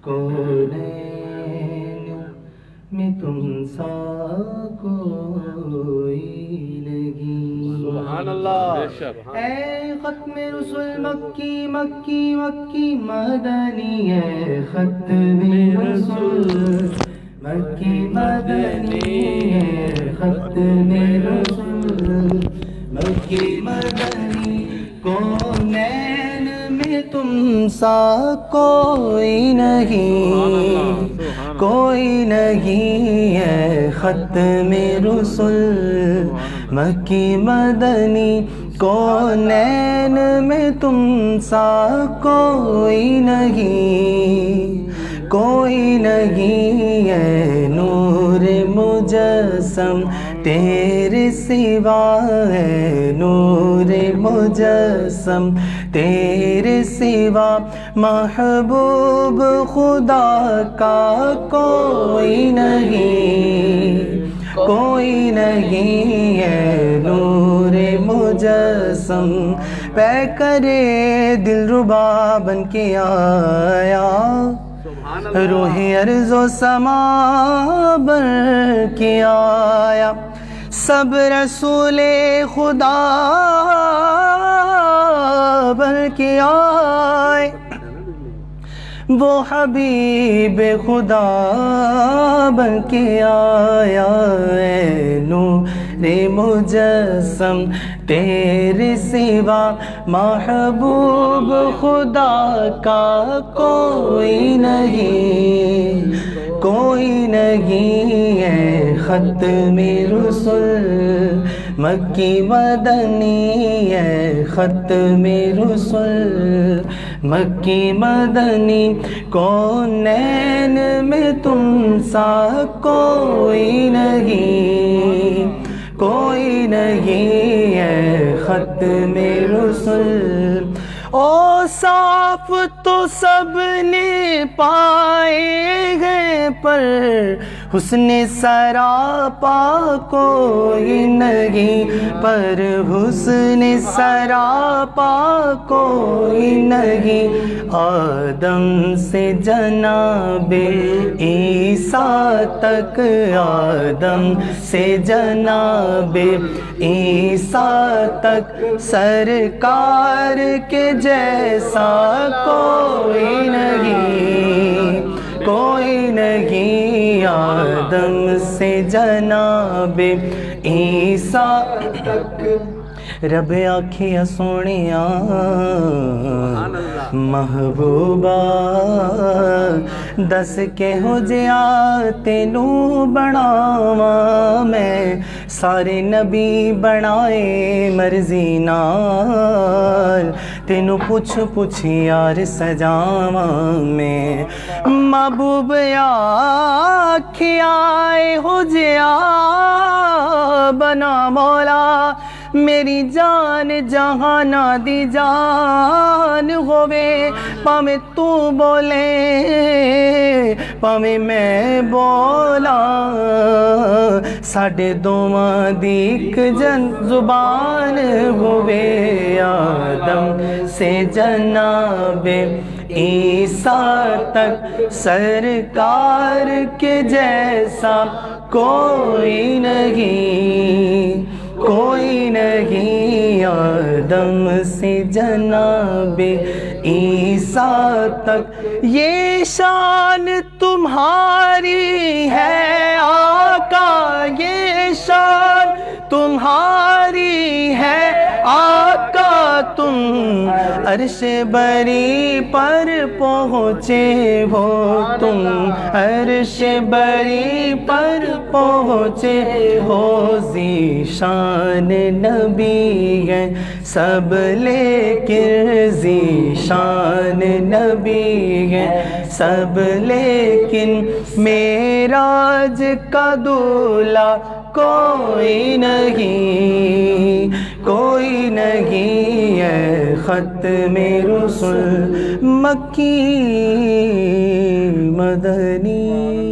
کونین میں تم سا کوئی نہیں. سبحان اللہ. اے ختم رسول مکی مکی مکی مدنی، اے ختم رسول مکی مدنی، اے ختم رسول مکی مدنی. کونین میں تم سا کوئی نہیں، کوئی نہیں ہے ختم رسول مکی مدنی. کونین میں تم سا کوئی نہیں، کوئی نہیں ہے نور مجسم تیرے سوا، ہے نور مجسم تیرے سوا. محبوب خدا کا کوئی نہیں، کوئی نہیں ہے نور مجسم. پے کرے دل ربا بن کے آیا، روح ارض و سما بن کے آیا. سب رسول خدا بن کے آئے، وہ حبیب خدا بن کے آیا. اے نور مجسم تیرے سوا، محبوب خدا کا کوئی نہیں، کوئی نہیں ہے ختم رسول مکی مدنی، ہے ختم رسول مکی مدنی. کونین میں تم سا کوئی نہیں، کوئی نہیں ہے ختم رسول. اوصاف تو سب نے پائے گئے، پر حسن سراپا کوئی نہیں، پر حسن سراپا کوئی نہیں. آدم سے جناب عیسیٰ تک، آدم سے جناب عیسیٰ تک، سرکار کے جیسا کوئی نہیں، کوئی نہیں. آدم سے جناب عیسیٰ تک. رب آکھیا سونیا محبوبہ، دس کہو جیا تینو بناواں میں. سارے نبی بنائے مرضی نال، تینو پوچھ پوچھ یار سجاواں میں. محبوب آکھیا ہو جیا بنا مولا، میری جان جہانا دی جان ہووے. پاویں تو بولے پاویں میں بولا، ساڈے دوواں دی اک زبان ہووے. آدم سے جناب عیسیٰ تک، سرکار کے جیسا کوئی نہیں، کوئی نہیں. آدم سے جناب عیسیٰ تک، یہ شان تمہاری ہے آقا، یہ شان تمہاری ہے آقا. تم عرش بری پر پہنچے ہو، تم عرش بری پر پہنچے ہو. ذیشان نبی ہے سب لیکن، ذیشان نبی ہے سب لیکن، معراج کا دولہ کوئی نہیں، کوئی نہیں ہے ختم رسول مکی مدنی.